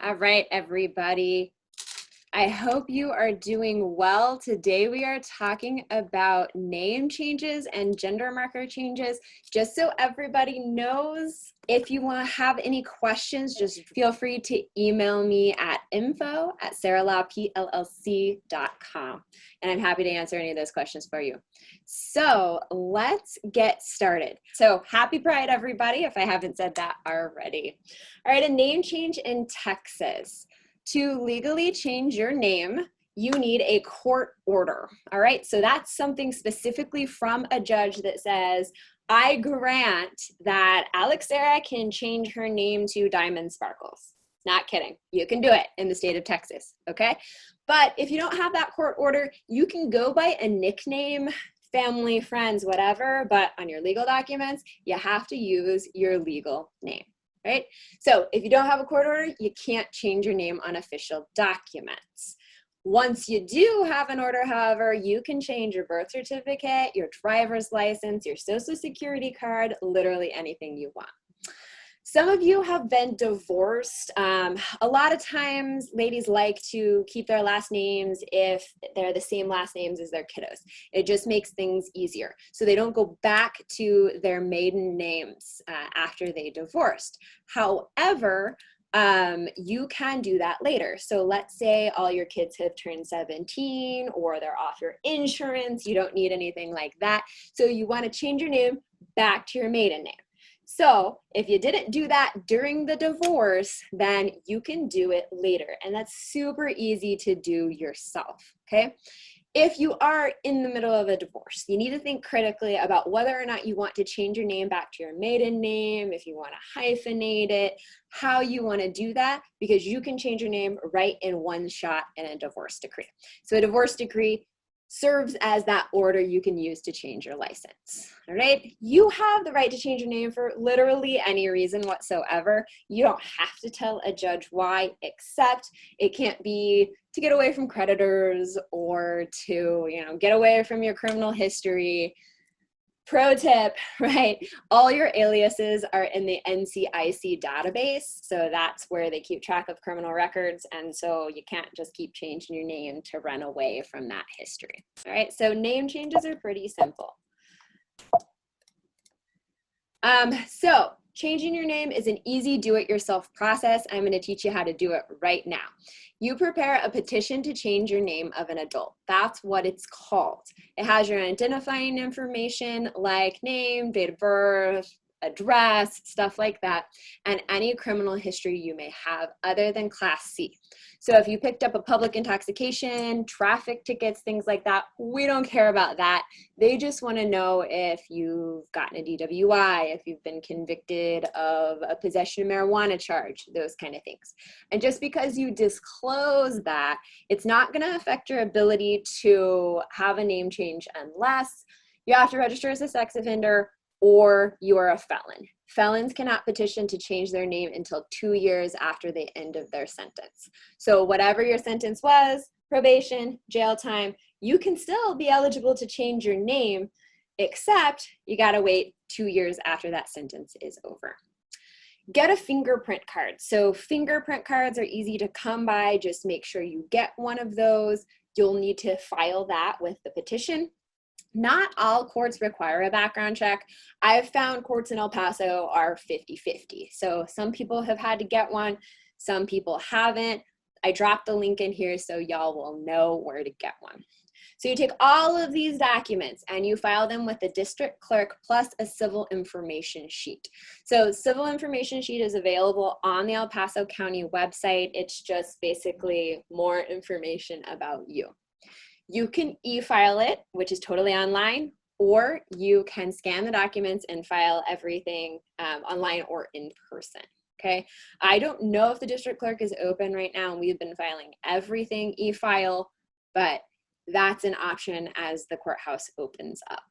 All right, everybody. I hope you are doing well. Today we are talking about name changes and gender marker changes. Just so everybody knows, if you want to have any questions, just feel free to email me at info@saralawpllc.com, and I'm happy to answer any of those questions for you. So let's get started. So happy Pride, everybody, if I haven't said that already. All right, a name change in Texas. To legally change your name, you need a court order, all right? So that's something specifically from a judge that says, I grant that Alexera can change her name to Diamond Sparkles. Not kidding, you can do it in the state of Texas, okay? But if you don't have that court order, you can go by a nickname, family, friends, whatever, but on your legal documents, you have to use your legal name. Right? So if you don't have a court order, you can't change your name on official documents. Once you do have an order, however, you can change your birth certificate, your driver's license, your social security card, literally anything you want. Some of you have been divorced. A lot of times ladies like to keep their last names if they're the same last names as their kiddos. It just makes things easier. So they don't go back to their maiden names after they divorced. However, you can do that later. So let's say all your kids have turned 17 or they're off your insurance. You don't need anything like that. So you want to change your name back to your maiden name. So if you didn't do that during the divorce, then you can do it later. And that's super easy to do yourself, okay? If you are in the middle of a divorce, you need to think critically about whether or not you want to change your name back to your maiden name, if you want to hyphenate it, how you want to do that, because you can change your name right in one shot in a divorce decree. So a divorce decree serves as that order you can use to change your license, all right? You have the right to change your name for literally any reason whatsoever. You don't have to tell a judge why, except it can't be to get away from creditors or to, get away from your criminal history. Pro tip, right? All your aliases are in the NCIC database. So that's where they keep track of criminal records. And so you can't just keep changing your name to run away from that history. All right, so name changes are pretty simple. So changing your name is an easy do-it-yourself process. I'm going to teach you how to do it right now. You prepare a petition to change your name of an adult. That's what it's called. It has your identifying information like name, date of birth, address, stuff like that, and any criminal history you may have other than Class C. So if you picked up a public intoxication, traffic tickets, things like that, we don't care about that. They just want to know if you've gotten a DWI, if you've been convicted of a possession of marijuana charge, those kind of things. And just because you disclose that, it's not going to affect your ability to have a name change unless you have to register as a sex offender or you are a felon. Felons cannot petition to change their name until 2 years after the end of their sentence. So whatever your sentence was, probation, jail time, you can still be eligible to change your name, except you gotta wait 2 years after that sentence is over. Get a fingerprint card. So fingerprint cards are easy to come by. Just make sure you get one of those. You'll need to file that with the petition. Not all courts require a background check. I've found courts in El Paso are 50-50. So some people have had to get one, some people haven't. I dropped the link in here so y'all will know where to get one. So you take all of these documents and you file them with the district clerk plus a civil information sheet. So civil information sheet is available on the El Paso County website. It's just basically more information about you. You can e-file it, which is totally online, or you can scan the documents and file everything online or in person, okay? I don't know if the district clerk is open right now, and we've been filing everything e-file, but that's an option as the courthouse opens up.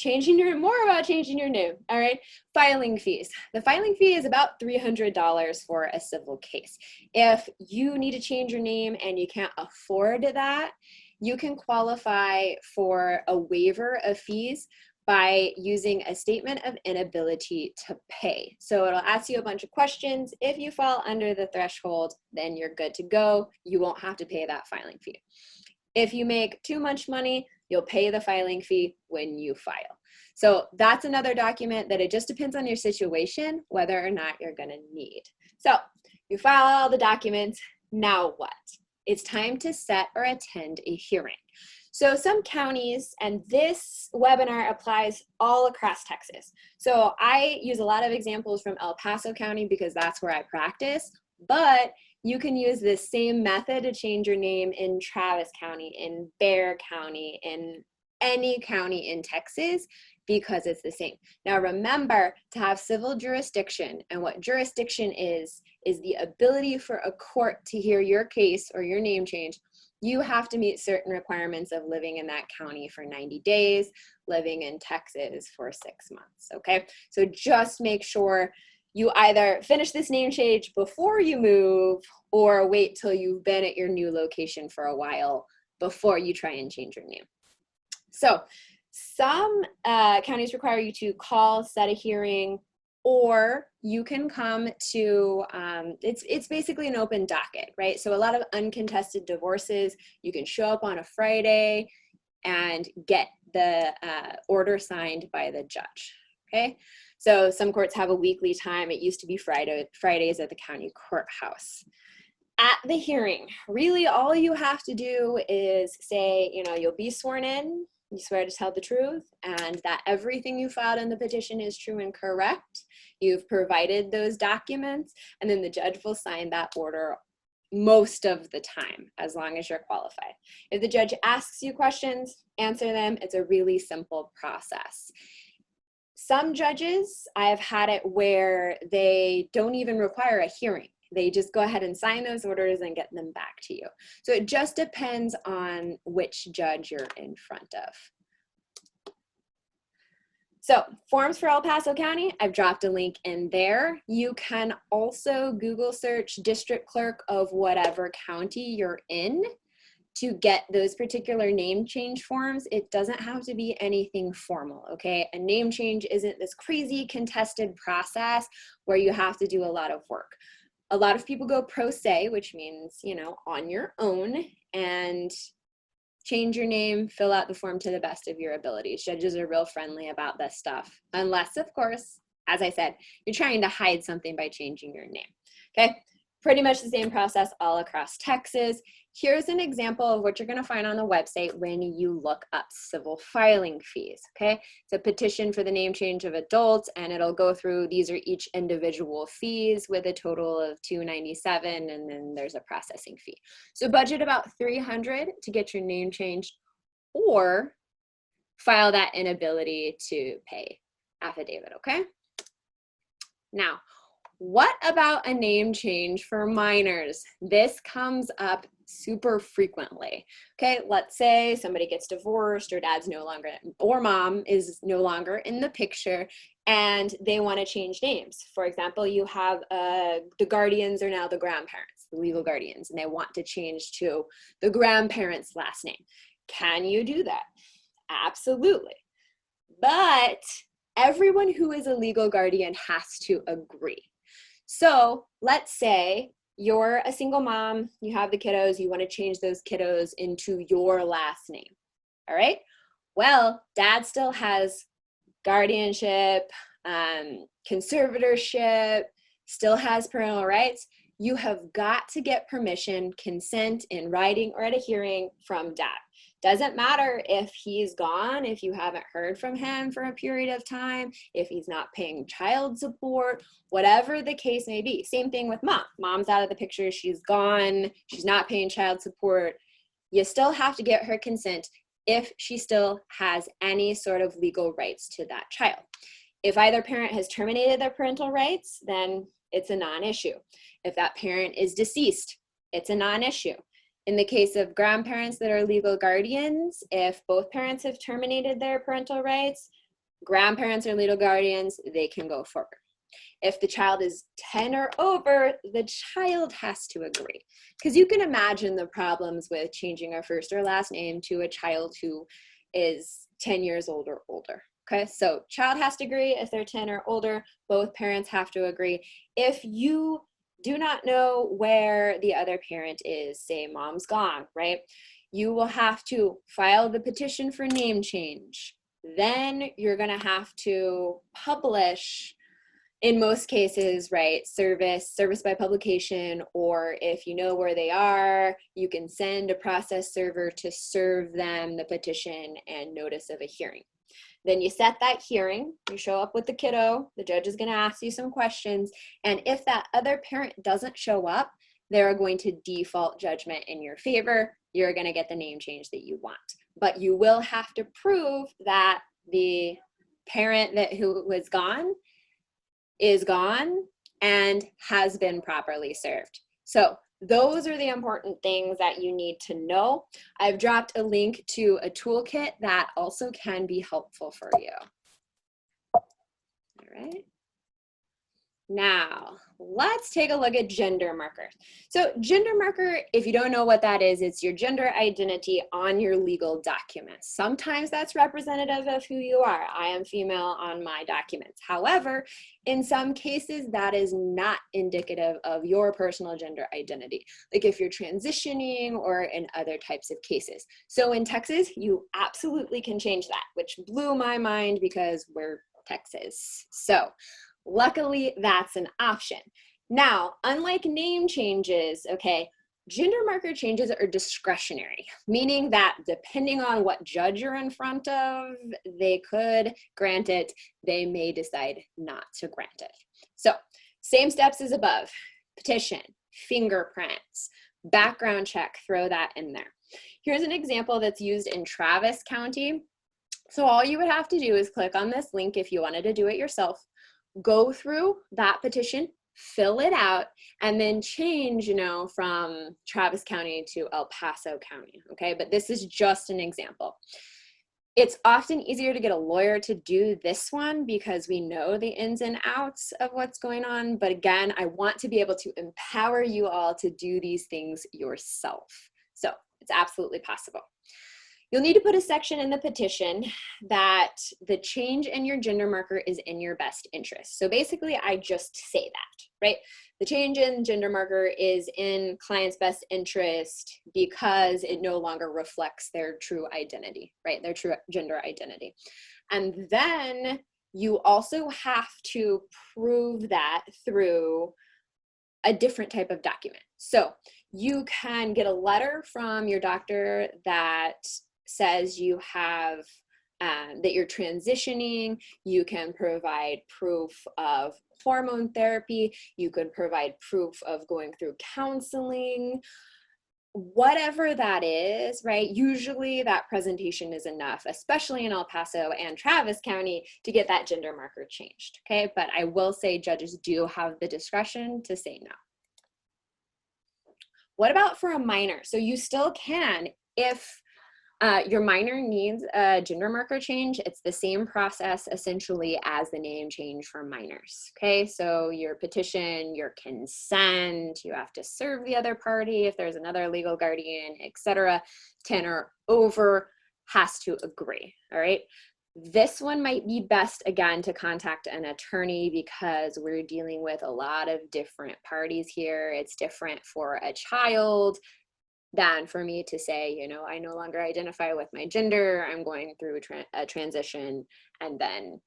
More about changing your name, all right? Filing fees. The filing fee is about $300 for a civil case. If you need to change your name and you can't afford that, you can qualify for a waiver of fees by using a statement of inability to pay. So it'll ask you a bunch of questions. If you fall under the threshold, then you're good to go. You won't have to pay that filing fee. If you make too much money, you'll pay the filing fee when you file. So that's another document that it just depends on your situation, whether or not you're gonna need. So you file all the documents, now what? It's time to set or attend a hearing. So some counties, and this webinar applies all across Texas. So I use a lot of examples from El Paso County because that's where I practice, but you can use this same method to change your name in Travis County, in Bexar County, in any county in Texas, because it's the same. Now remember, to have civil jurisdiction, and what jurisdiction is the ability for a court to hear your case or your name change, you have to meet certain requirements of living in that county for 90 days, living in Texas for 6 months, okay? So just make sure you either finish this name change before you move or wait till you've been at your new location for a while before you try and change your name. So some counties require you to call, set a hearing, or you can come to, it's basically an open docket, right? So a lot of uncontested divorces, you can show up on a Friday and get the order signed by the judge, okay? So some courts have a weekly time. It used to be Fridays at the county courthouse. At the hearing, really all you have to do is say, you know, you'll be sworn in, you swear to tell the truth, and that everything you filed in the petition is true and correct. You've provided those documents, and then the judge will sign that order most of the time, as long as you're qualified. If the judge asks you questions, answer them. It's a really simple process. Some judges, I've had it where they don't even require a hearing. They just go ahead and sign those orders and get them back to you. So it just depends on which judge you're in front of. So forms for El Paso County, I've dropped a link in there. You can also Google search district clerk of whatever county you're in to get those particular name change forms. It doesn't have to be anything formal, okay? A name change isn't this crazy contested process where you have to do a lot of work. A lot of people go pro se, which means, you know, on your own, and change your name, fill out the form to the best of your abilities. Judges are real friendly about this stuff, unless, of course, as I said, you're trying to hide something by changing your name, okay? Pretty much the same process all across Texas. Here's an example of what you're going to find on the website when you look up civil filing fees, okay? It's a petition for the name change of adults, and it'll go through, these are each individual fees with a total of $297, and then there's a processing fee. So budget about $300 to get your name changed, or file that inability to pay affidavit, okay? Now, what about a name change for minors? This comes up super frequently. Okay, let's say somebody gets divorced, or dad's no longer, or mom is no longer in the picture, and they want to change names. For example, you have the guardians are now the grandparents, the legal guardians, and they want to change to the grandparents' last name. Can you do that? Absolutely. But everyone who is a legal guardian has to agree. So let's say you're a single mom, you have the kiddos, you want to change those kiddos into your last name, all right? Well, dad still has guardianship, conservatorship, still has parental rights. You have got to get permission, consent in writing or at a hearing from dad. Doesn't matter if he's gone, if you haven't heard from him for a period of time, if he's not paying child support, whatever the case may be. Same thing with mom. Mom's out of the picture, she's gone, she's not paying child support. You still have to get her consent if she still has any sort of legal rights to that child. If either parent has terminated their parental rights, then it's a non-issue. If that parent is deceased, it's a non-issue. In the case of grandparents that are legal guardians, if both parents have terminated their parental rights, grandparents are legal guardians, they can go forward. If the child is 10 or over, the child has to agree. Because you can imagine the problems with changing a first or last name to a child who is 10 years old or older. Okay, so child has to agree if they're 10 or older, both parents have to agree. If you do not know where the other parent is, say mom's gone, right? You will have to file the petition for name change. Then you're gonna have to publish, in most cases, right, service by publication, or if you know where they are, you can send a process server to serve them the petition and notice of a hearing. Then you set that hearing, you show up with the kiddo, the judge is gonna ask you some questions, and if that other parent doesn't show up, they're going to default judgment in your favor. You're gonna get the name change that you want. But you will have to prove that the parent who was gone is gone and has been properly served. So those are the important things that you need to know. I've dropped a link to a toolkit that also can be helpful for you. All right. Now, let's take a look at gender marker. So gender marker, if you don't know what that is, it's your gender identity on your legal documents. Sometimes that's representative of who you are. I am female on my documents. However, in some cases, that is not indicative of your personal gender identity, like if you're transitioning or in other types of cases. So in Texas, you absolutely can change that, which blew my mind because we're Texas. So luckily, that's an option. Now, unlike name changes, okay, gender marker changes are discretionary, meaning that depending on what judge you're in front of, they could grant it, they may decide not to grant it. So, same steps as above: petition, fingerprints, background check, throw that in there. Here's an example that's used in Travis County. So all you would have to do is click on this link if you wanted to do it yourself, go through that petition, fill it out, and then change, you know, from Travis County to El Paso County, okay? But this is just an example. It's often easier to get a lawyer to do this one because we know the ins and outs of what's going on. But again, I want to be able to empower you all to do these things yourself. So it's absolutely possible. You'll need to put a section in the petition that the change in your gender marker is in your best interest. So basically, I just say that, right? The change in gender marker is in client's best interest because it no longer reflects their true identity, right? Their true gender identity. And then you also have to prove that through a different type of document. So you can get a letter from your doctor that says you have, that you're transitioning. You can provide proof of hormone therapy. You can provide proof of going through counseling. Whatever that is, right? Usually that presentation is enough, especially in El Paso and Travis County, to get that gender marker changed, okay? But I will say judges do have the discretion to say no. What about for a minor? So you still can, if your minor needs a gender marker change, it's the same process essentially as the name change for minors, okay? So your petition, your consent, you have to serve the other party if there's another legal guardian, etc. 10 or over has to agree, all right? This one might be best, again, to contact an attorney because we're dealing with a lot of different parties here. It's different for a child than for me to say, you know, I no longer identify with my gender, I'm going through a transition, and then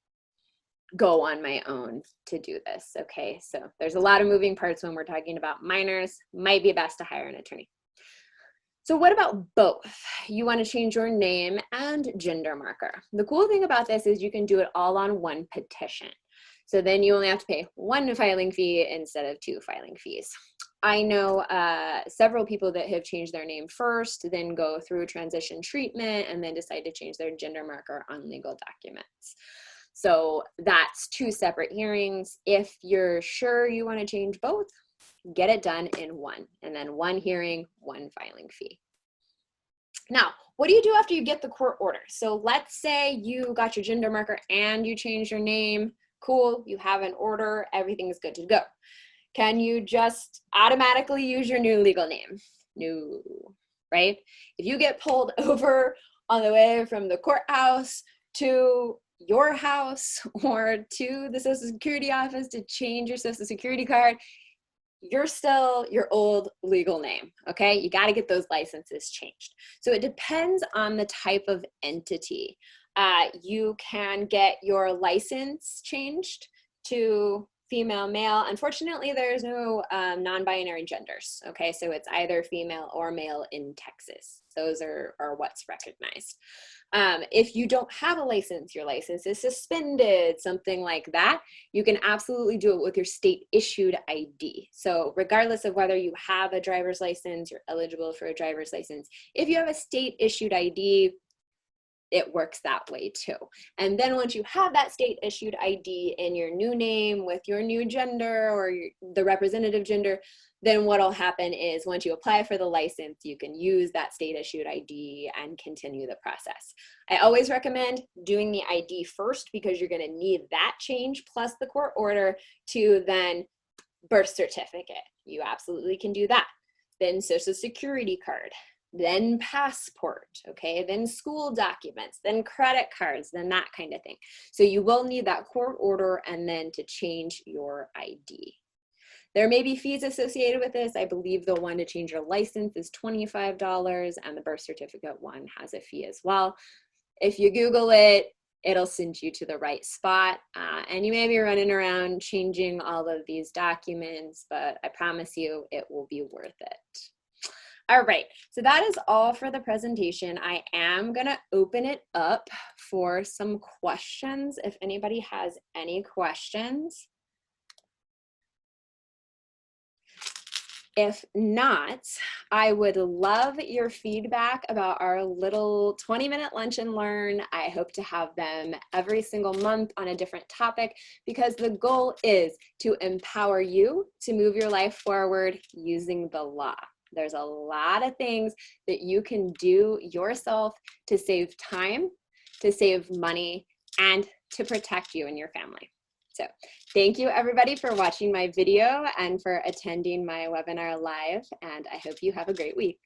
go on my own to do this, okay? So there's a lot of moving parts when we're talking about minors. Might be best to hire an attorney. So what about both? You want to change your name and gender marker. The cool thing about this is you can do it all on one petition. So then you only have to pay one filing fee instead of 2 filing fees. I know several people that have changed their name first, then go through transition treatment, and then decide to change their gender marker on legal documents. So that's 2 separate hearings. If you're sure you want to change both, get it done in one, and then 1 hearing, 1 filing fee. Now, what do you do after you get the court order? So let's say you got your gender marker and you changed your name. Cool, you have an order, everything is good to go. Can you just automatically use your new legal name? No, right? If you get pulled over on the way from the courthouse to your house or to the Social Security office to change your Social Security card, you're still your old legal name, okay? You got to get those licenses changed. So it depends on the type of entity. You can get your license changed to female, male. Unfortunately, there's no non-binary genders, okay? So it's either female or male in Texas. Those are what's recognized. If you don't have a license, your license is suspended, something like that, you can absolutely do it with your state issued ID. So regardless of whether you have a driver's license, you're eligible for a driver's license. If you have a state issued ID, it works that way too. And then once you have that state issued ID in your new name with your new gender or the representative gender, then what'll happen is once you apply for the license, you can use that state issued ID and continue the process. I always recommend doing the ID first because you're gonna need that change plus the court order to then birth certificate. You absolutely can do that. Then Social Security card, then passport, okay, then school documents, then credit cards, then that kind of thing. So you will need that court order and then to change your ID. There may be fees associated with this. I believe the one to change your license is $25 and the birth certificate one has a fee as well. If you Google it, it'll send you to the right spot. And you may be running around changing all of these documents, but I promise you it will be worth it. All right, so that is all for the presentation. I am gonna open it up for some questions if anybody has any questions. If not, I would love your feedback about our little 20-minute lunch and learn. I hope to have them every single month on a different topic because the goal is to empower you to move your life forward using the law. There's a lot of things that you can do yourself to save time, to save money, and to protect you and your family. So thank you everybody for watching my video and for attending my webinar live, and I hope you have a great week.